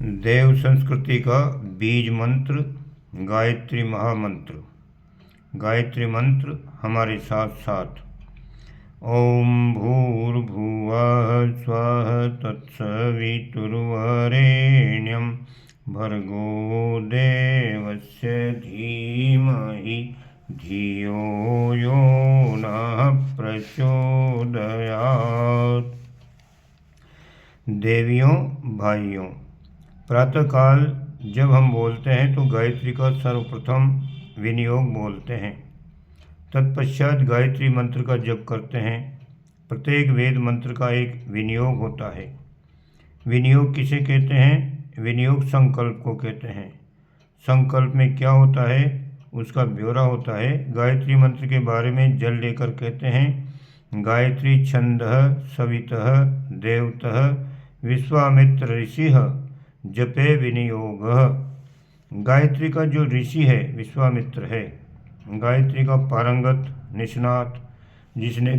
देव संस्कृति का बीज मंत्र गायत्री महामंत्र। गायत्री मंत्र हमारे साथ साथ। ओम भूर्भुवः स्वः तत्सवितुर्वरेण्यं भर्गो देवस्य धीमहि धियो यो नः प्रचोदयात्। देवियों भाइयों, प्रातःकाल जब हम बोलते हैं तो गायत्री का सर्वप्रथम विनियोग बोलते हैं। तत्पश्चात गायत्री मंत्र का जप करते हैं। प्रत्येक वेद मंत्र का एक विनियोग होता है। विनियोग किसे कहते हैं? विनियोग संकल्प को कहते हैं। संकल्प में क्या होता है उसका ब्यौरा होता है। गायत्री मंत्र के बारे में जल लेकर कहते हैं, गायत्री छंदः सवितः देवतः विश्वामित्र ऋषिः जपे विनियोगः। गायत्री का जो ऋषि है विश्वामित्र है। गायत्री का पारंगत निष्णात, जिसने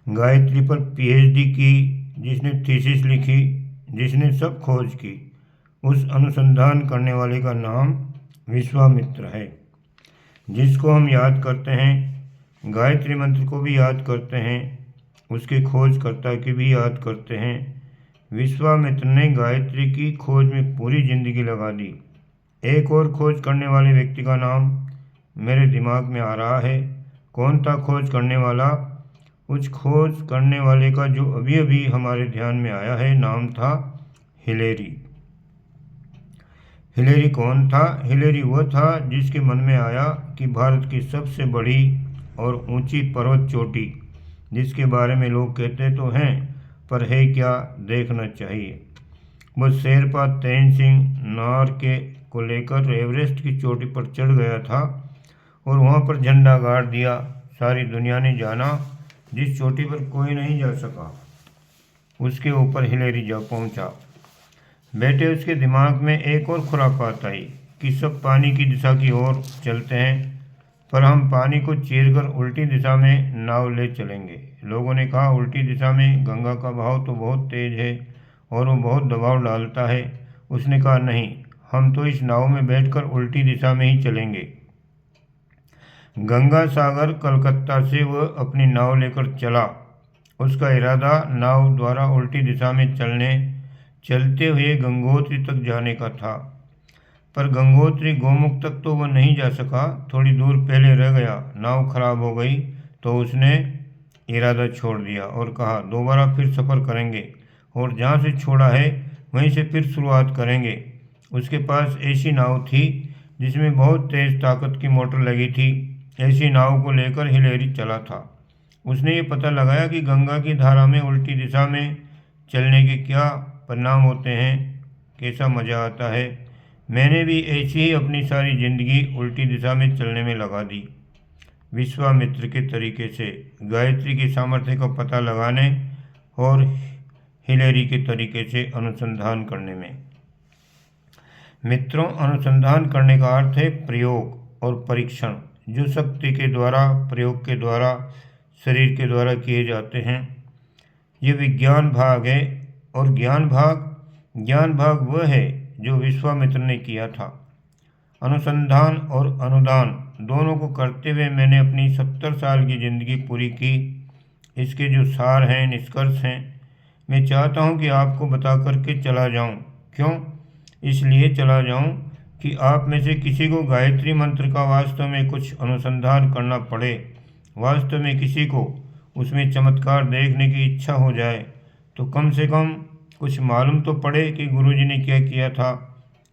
गायत्री पर पीएचडी की, जिसने थीसिस लिखी, जिसने सब खोज की, उस अनुसंधान करने वाले का नाम विश्वामित्र है, जिसको हम याद करते हैं। गायत्री मंत्र को भी याद करते हैं, उसके खोजकर्ता की भी याद करते हैं। विश्वामित्र ने गायत्री की खोज में पूरी जिंदगी लगा दी। एक और खोज करने वाले व्यक्ति का नाम मेरे दिमाग में आ रहा है। कौन था खोज करने वाला? उस खोज करने वाले का जो अभी अभी हमारे ध्यान में आया है, नाम था हिलेरी। हिलेरी कौन था? हिलेरी वह था जिसके मन में आया कि भारत की सबसे बड़ी और ऊंची पर्वत चोटी, जिसके बारे में लोग कहते तो हैं पर है क्या, देखना चाहिए। वह शेरपा तेन सिंह नार को लेकर एवरेस्ट की चोटी पर चढ़ गया था और वहां पर झंडा गाड़ दिया। सारी दुनिया ने जाना, जिस चोटी पर कोई नहीं जा सका उसके ऊपर हिलेरी जा पहुंचा। बेटे, उसके दिमाग में एक और खुरापात आई कि सब पानी की दिशा की ओर चलते हैं, पर हम पानी को चीरकर उल्टी दिशा में नाव ले चलेंगे। लोगों ने कहा, उल्टी दिशा में गंगा का बहाव तो बहुत तेज है और वो बहुत दबाव डालता है। उसने कहा, नहीं, हम तो इस नाव में बैठकर उल्टी दिशा में ही चलेंगे। गंगा सागर कलकत्ता से वह अपनी नाव लेकर चला। उसका इरादा नाव द्वारा उल्टी दिशा में चलते हुए गंगोत्री तक जाने का था, पर गंगोत्री गोमुख तक तो वह नहीं जा सका। थोड़ी दूर पहले रह गया। नाव खराब हो गई तो उसने इरादा छोड़ दिया और कहा, दोबारा फिर सफ़र करेंगे और जहाँ से छोड़ा है वहीं से फिर शुरुआत करेंगे। उसके पास ऐसी नाव थी जिसमें बहुत तेज़ ताकत की मोटर लगी थी। ऐसी नाव को लेकर हिलेरी चला था। उसने ये पता लगाया कि गंगा की धारा में उल्टी दिशा में चलने के क्या परिणाम होते हैं, कैसा मज़ा आता है। मैंने भी ऐसी ही अपनी सारी ज़िंदगी उल्टी दिशा में चलने में लगा दी, विश्वामित्र के तरीके से, गायत्री की सामर्थ्य का पता लगाने और हिलेरी के तरीके से अनुसंधान करने में। मित्रों, अनुसंधान करने का अर्थ है प्रयोग और परीक्षण, जो शक्ति के द्वारा, प्रयोग के द्वारा, शरीर के द्वारा किए जाते हैं। ये विज्ञान भाग है और ज्ञान भाग वह है जो विश्वामित्र ने किया था। अनुसंधान और अनुदान दोनों को करते हुए मैंने अपनी 70 साल की ज़िंदगी पूरी की। इसके जो सार हैं, निष्कर्ष हैं, मैं चाहता हूं कि आपको बता करके चला जाऊं। क्यों? इसलिए चला जाऊं कि आप में से किसी को गायत्री मंत्र का वास्तव में कुछ अनुसंधान करना पड़े, वास्तव में किसी को उसमें चमत्कार देखने की इच्छा हो जाए, तो कम से कम कुछ मालूम तो पड़े कि गुरुजी ने क्या किया था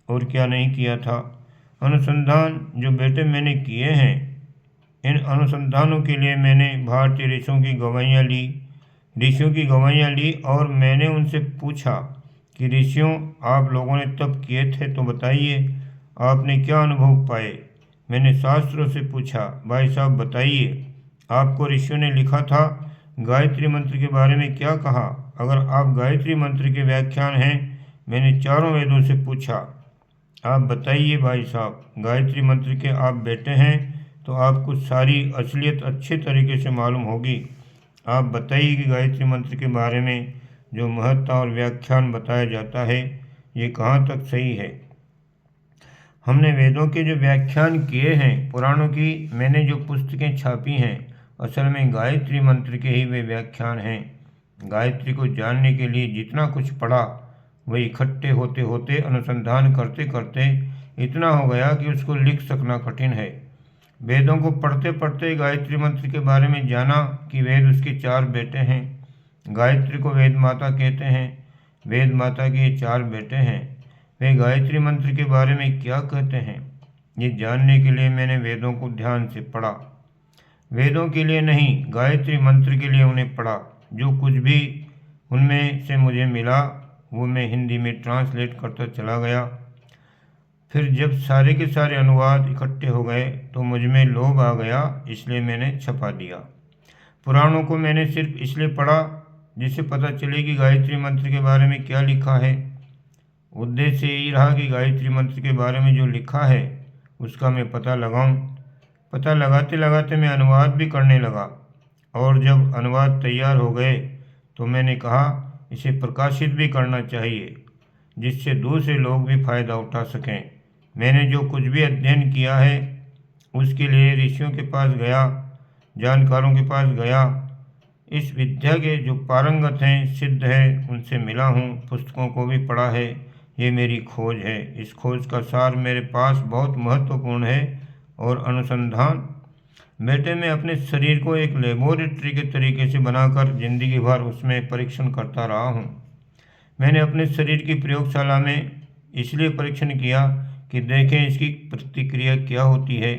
और क्या नहीं किया था। अनुसंधान जो बेटे मैंने किए हैं, इन अनुसंधानों के लिए मैंने भारतीय ऋषियों की गवाहियाँ ली और मैंने उनसे पूछा कि ऋषियों, आप लोगों ने तप किए थे तो बताइए, आपने क्या अनुभव पाए। मैंने शास्त्रों से पूछा, भाई साहब बताइए, आपको ऋषियों ने लिखा था गायत्री मंत्र के बारे में क्या कहा। अगर आप गायत्री मंत्र के व्याख्यान हैं, मैंने चारों वेदों से पूछा, आप बताइए भाई साहब, गायत्री मंत्र के आप बेटे हैं तो आपको सारी असलियत अच्छे तरीके से मालूम होगी। आप बताइए कि गायत्री मंत्र के बारे में जो महत्ता और व्याख्यान बताया जाता है, ये कहाँ तक सही है। हमने वेदों के जो व्याख्यान किए हैं, पुराणों की मैंने जो पुस्तकें छापी हैं, असल में गायत्री मंत्र के ही वे व्याख्यान हैं। गायत्री को जानने के लिए जितना कुछ पढ़ा, वह इकट्ठे होते होते, अनुसंधान करते करते इतना हो गया कि उसको लिख सकना कठिन है। वेदों को पढ़ते पढ़ते गायत्री मंत्र के बारे में जाना कि वेद उसके 4 बेटे हैं। गायत्री को वेद माता कहते हैं। वेद माता के ये 4 बेटे हैं। वे गायत्री मंत्र के बारे में क्या कहते हैं, ये जानने के लिए मैंने वेदों को ध्यान से पढ़ा। वेदों के लिए नहीं, गायत्री मंत्र के लिए उन्हें पढ़ा। जो कुछ भी उनमें से मुझे मिला, वो मैं हिंदी में ट्रांसलेट करता चला गया। फिर जब सारे के सारे अनुवाद इकट्ठे हो गए तो मुझ में लोभ आ गया, इसलिए मैंने छपा दिया। पुराणों को मैंने सिर्फ इसलिए पढ़ा जिससे पता चले कि गायत्री मंत्र के बारे में क्या लिखा है। उद्देश्य यही रहा कि गायत्री मंत्र के बारे में जो लिखा है उसका मैं पता लगाऊं। पता लगाते लगाते मैं अनुवाद भी करने लगा, और जब अनुवाद तैयार हो गए तो मैंने कहा इसे प्रकाशित भी करना चाहिए, जिससे दूसरे लोग भी फायदा उठा सकें। मैंने जो कुछ भी अध्ययन किया है उसके लिए ऋषियों के पास गया, जानकारों के पास गया। इस विद्या के जो पारंगत हैं, सिद्ध है, उनसे मिला हूँ, पुस्तकों को भी पढ़ा है। ये मेरी खोज है। इस खोज का सार मेरे पास बहुत महत्वपूर्ण है और अनुसंधान। बेटे, मैं अपने शरीर को एक लेबोरेटरी के तरीके से बनाकर जिंदगी भर उसमें परीक्षण करता रहा हूँ। मैंने अपने शरीर की प्रयोगशाला में इसलिए परीक्षण किया कि देखें इसकी प्रतिक्रिया क्या होती है।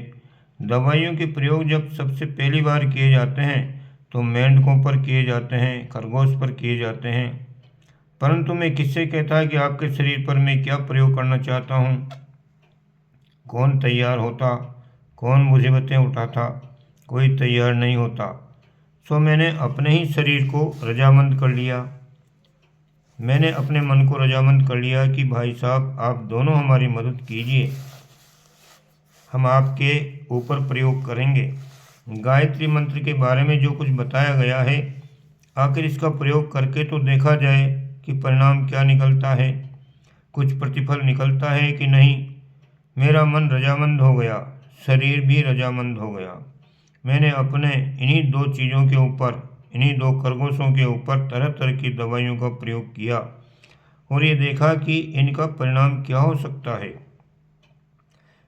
दवाइयों के प्रयोग जब सबसे पहली बार किए जाते हैं तो मेंढकों पर किए जाते हैं, खरगोश पर किए जाते हैं, परंतु मैं किससे कहता कि आपके शरीर पर मैं क्या प्रयोग करना चाहता हूँ। कौन तैयार होता, कौन मुसीबतें उठाता, कोई तैयार नहीं होता। सो मैंने अपने ही शरीर को रजामंद कर लिया। मैंने अपने मन को रजामंद कर लिया कि भाई साहब, आप दोनों हमारी मदद कीजिए, हम आपके ऊपर प्रयोग करेंगे। गायत्री मंत्र के बारे में जो कुछ बताया गया है, आखिर इसका प्रयोग करके तो देखा जाए कि परिणाम क्या निकलता है, कुछ प्रतिफल निकलता है कि नहीं। मेरा मन रजामंद हो गया, शरीर भी रजामंद हो गया। मैंने अपने इन्हीं 2 चीज़ों के ऊपर, इन्हीं 2 खरगोशों के ऊपर तरह तरह की दवाइयों का प्रयोग किया और ये देखा कि इनका परिणाम क्या हो सकता है,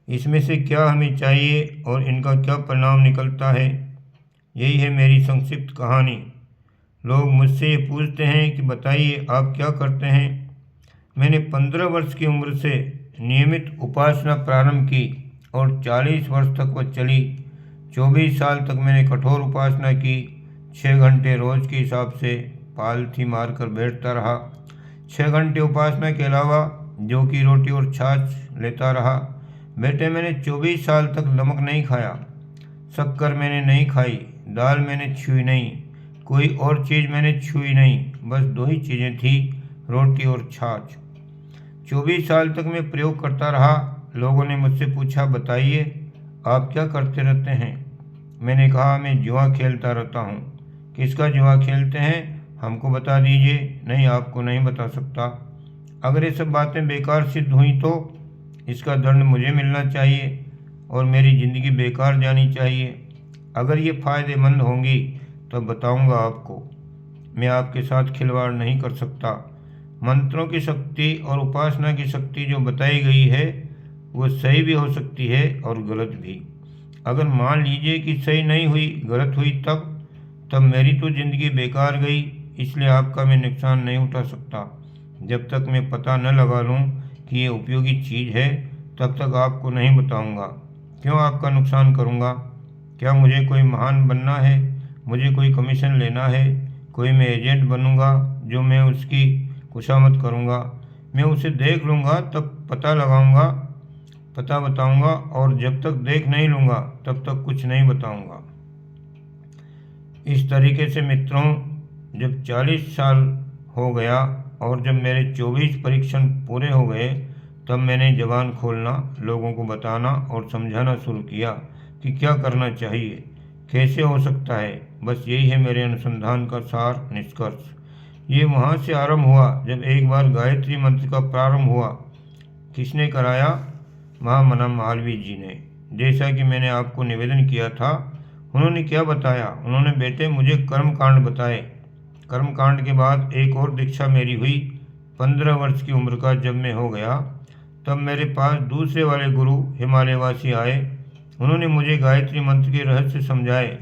इसमें से क्या हमें चाहिए और इनका क्या परिणाम निकलता है। यही है मेरी संक्षिप्त कहानी। लोग मुझसे ये पूछते हैं कि बताइए आप क्या करते हैं। मैंने 15 वर्ष की उम्र से नियमित उपासना प्रारंभ की और 40 वर्ष तक वह चली। 24 साल तक मैंने कठोर उपासना की। 6 घंटे रोज के हिसाब से पालथी मारकर बैठता रहा। 6 घंटे उपासना के अलावा जौ की रोटी और छाछ लेता रहा। बेटे, मैंने 24 साल तक नमक नहीं खाया, शक्कर मैंने नहीं खाई, दाल मैंने छुई नहीं, कोई और चीज़ मैंने छुई नहीं। बस 2 ही चीज़ें थी, रोटी और छाछ। 24 साल तक मैं प्रयोग करता रहा। लोगों ने मुझसे पूछा, बताइए आप क्या करते रहते हैं। मैंने कहा, मैं जुआ खेलता रहता हूँ। किसका जुआ खेलते हैं, हमको बता दीजिए। नहीं, आपको नहीं बता सकता। अगर ये सब बातें बेकार सिद्ध हुई तो इसका दंड मुझे मिलना चाहिए और मेरी ज़िंदगी बेकार जानी चाहिए। अगर ये फ़ायदेमंद होंगी तो बताऊंगा आपको। मैं आपके साथ खिलवाड़ नहीं कर सकता। मंत्रों की शक्ति और उपासना की शक्ति जो बताई गई है वो सही भी हो सकती है और गलत भी। अगर मान लीजिए कि सही नहीं हुई, गलत हुई, तब मेरी तो ज़िंदगी बेकार गई। इसलिए आपका मैं नुकसान नहीं उठा सकता। जब तक मैं पता न लगा लूँ कि ये उपयोगी चीज़ है, तब तक आपको नहीं बताऊंगा। क्यों आपका नुकसान करूंगा? क्या मुझे कोई महान बनना है? मुझे कोई कमीशन लेना है? कोई मैं एजेंट बनूंगा जो मैं उसकी खुशामद करूंगा? मैं उसे देख लूंगा तब पता लगाऊंगा, पता बताऊंगा, और जब तक देख नहीं लूंगा तब तक कुछ नहीं बताऊंगा। इस तरीके से मित्रों, जब 40 साल हो गया और जब मेरे 24 परीक्षण पूरे हो गए, तब मैंने जबान खोलना, लोगों को बताना और समझाना शुरू किया कि क्या करना चाहिए, कैसे हो सकता है। बस यही है मेरे अनुसंधान का सार निष्कर्ष। ये वहाँ से आरंभ हुआ जब एक बार गायत्री मंत्र का प्रारंभ हुआ। किसने कराया? महामना मालवीय जी ने। जैसा कि मैंने आपको निवेदन किया था, उन्होंने क्या बताया? उन्होंने बेटे मुझे कर्मकांड बताए। कर्मकांड के बाद एक और दीक्षा मेरी हुई। 15 वर्ष की उम्र का जब मैं हो गया, तब मेरे पास दूसरे वाले गुरु हिमालयवासी आए। उन्होंने मुझे गायत्री मंत्र के रहस्य समझाए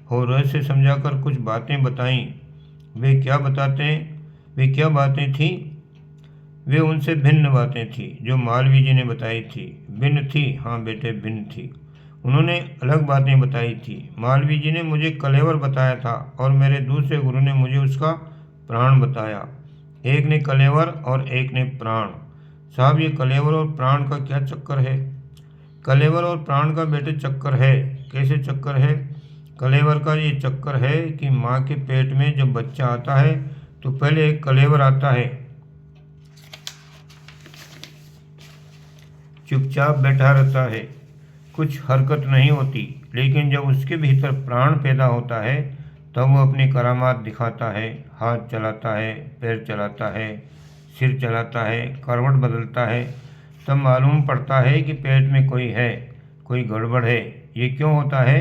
और रहस्य समझाकर कुछ बातें बताईं। वे क्या बातें थीं? वे उनसे भिन्न बातें थीं जो मालवीय जी ने बताई थी। भिन्न थी? हाँ बेटे, भिन्न थी। उन्होंने अलग बातें बताई थी। मालवीय जी ने मुझे कलेवर बताया था और मेरे दूसरे गुरु ने मुझे उसका प्राण बताया। एक ने कलेवर और एक ने प्राण। साहब, ये कलेवर और प्राण का क्या चक्कर है? कलेवर और प्राण का बेटे चक्कर है। कैसे चक्कर है? कलेवर का ये चक्कर है कि माँ के पेट में जब बच्चा आता है तो पहले एक कलेवर आता है, चुपचाप बैठा रहता है, कुछ हरकत नहीं होती। लेकिन जब उसके भीतर प्राण पैदा होता है तब वो अपनी करामात दिखाता है। हाथ चलाता है, पैर चलाता है, सिर चलाता है, करवट बदलता है। तब मालूम पड़ता है कि पेट में कोई है, कोई गड़बड़ है। ये क्यों होता है?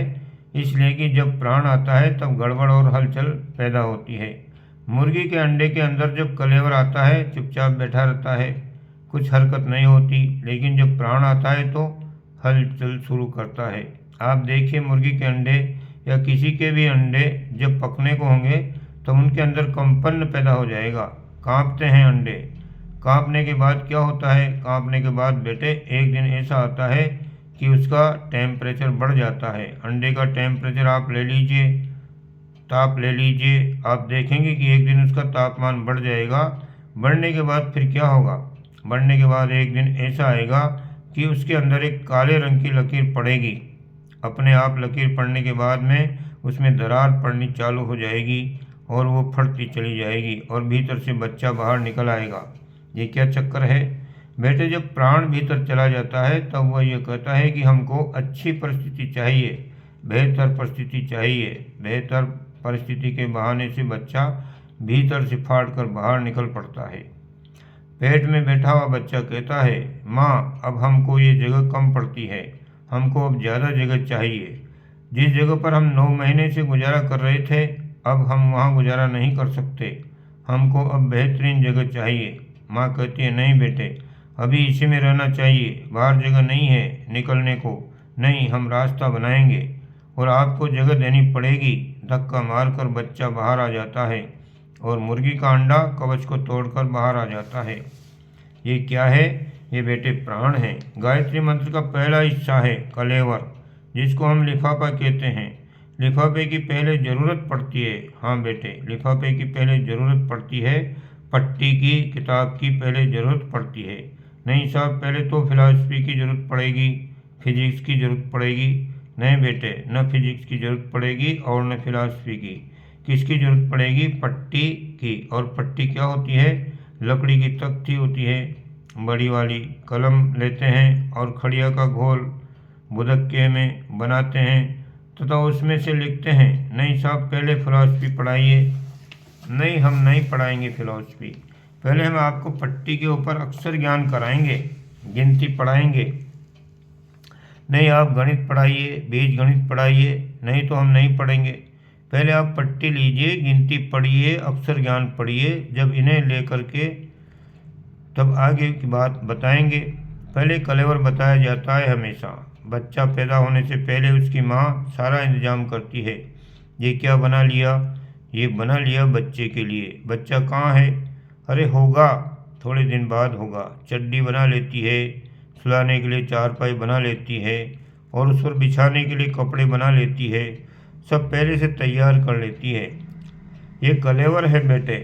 इसलिए कि जब प्राण आता है तब गड़बड़ और हलचल पैदा होती है। मुर्गी के अंडे के अंदर जब कलेवर आता है, चुपचाप बैठा रहता है, कुछ हरकत नहीं होती। लेकिन जब प्राण आता है तो हलचल शुरू करता है। आप देखिए, मुर्गी के अंडे या किसी के भी अंडे जब पकने को होंगे तो उनके अंदर कंपन पैदा हो जाएगा, कांपते हैं अंडे। कांपने के बाद क्या होता है? कांपने के बाद बेटे एक दिन ऐसा आता है कि उसका टेम्परेचर बढ़ जाता है। अंडे का टेम्परेचर आप ले लीजिए, ताप ले लीजिए, आप देखेंगे कि एक दिन उसका तापमान बढ़ जाएगा। बढ़ने के बाद फिर क्या होगा? बढ़ने के बाद एक दिन ऐसा आएगा कि उसके अंदर एक काले रंग की लकीर पड़ेगी। अपने आप लकीर पड़ने के बाद में उसमें दरार पड़नी चालू हो जाएगी और वो फटती चली जाएगी और भीतर से बच्चा बाहर निकल आएगा। ये क्या चक्कर है? बेटे, जब प्राण भीतर चला जाता है तब वह ये कहता है कि हमको अच्छी परिस्थिति चाहिए, बेहतर परिस्थिति चाहिए। बेहतर परिस्थिति के बहाने से बच्चा भीतर से फाड़ कर बाहर निकल पड़ता है। पेट में बैठा हुआ बच्चा कहता है, माँ अब हमको ये जगह कम पड़ती है, हमको अब ज़्यादा जगह चाहिए। जिस जगह पर हम 9 महीने से गुजारा कर रहे थे, अब हम वहाँ गुजारा नहीं कर सकते, हमको अब बेहतरीन जगह चाहिए। माँ कहती है, नहीं बेटे, अभी इसी में रहना चाहिए, बाहर जगह नहीं है निकलने को। नहीं, हम रास्ता बनाएंगे और आपको जगह देनी पड़ेगी। धक्का मारकर बच्चा बाहर आ जाता है और मुर्गी का अंडा कवच को तोड़कर बाहर आ जाता है। ये क्या है? ये बेटे प्राण है। गायत्री मंत्र का पहला हिस्सा है कलेवर, जिसको हम लिफाफा कहते हैं। लिफाफे की पहले ज़रूरत पड़ती है। हाँ बेटे, लिफाफे की पहले ज़रूरत पड़ती है, पट्टी की, किताब की पहले ज़रूरत पड़ती है। नहीं साहब, पहले तो फिलॉसफी की ज़रूरत पड़ेगी, फिजिक्स की ज़रूरत पड़ेगी। नहीं बेटे, न फिजिक्स की ज़रूरत पड़ेगी और न फिलॉसफी की। किसकी ज़रूरत पड़ेगी? पट्टी की। और पट्टी क्या होती है? लकड़ी की तख्ती होती है, बड़ी वाली। कलम लेते हैं और खड़िया का घोल बुदक्के में बनाते हैं तथा उसमें से लिखते हैं। नहीं साहब, पहले फिलॉसफी पढ़ाइए। नहीं, हम नहीं पढ़ाएंगे फिलॉसफी। पहले हम आपको पट्टी के ऊपर अक्षर ज्ञान कराएंगे, गिनती पढ़ाएंगे। नहीं, आप गणित पढ़ाइए, बीज गणित पढ़ाइए। नहीं तो हम नहीं पढ़ेंगे। पहले आप पट्टी लीजिए, गिनती पढ़िए, अक्षर ज्ञान पढ़िए। जब इन्हें लेकर के तब आगे की बात बताएंगे। पहले कलेवर बताया जाता है हमेशा। बच्चा पैदा होने से पहले उसकी माँ सारा इंतजाम करती है। ये क्या बना लिया? ये बना लिया बच्चे के लिए। बच्चा कहाँ है? अरे होगा, थोड़े दिन बाद होगा। चड्डी बना लेती है, सुलाने के लिए चारपाई बना लेती है और उस पर बिछाने के लिए कपड़े बना लेती है। सब पहले से तैयार कर लेती है। ये कलेवर है बेटे।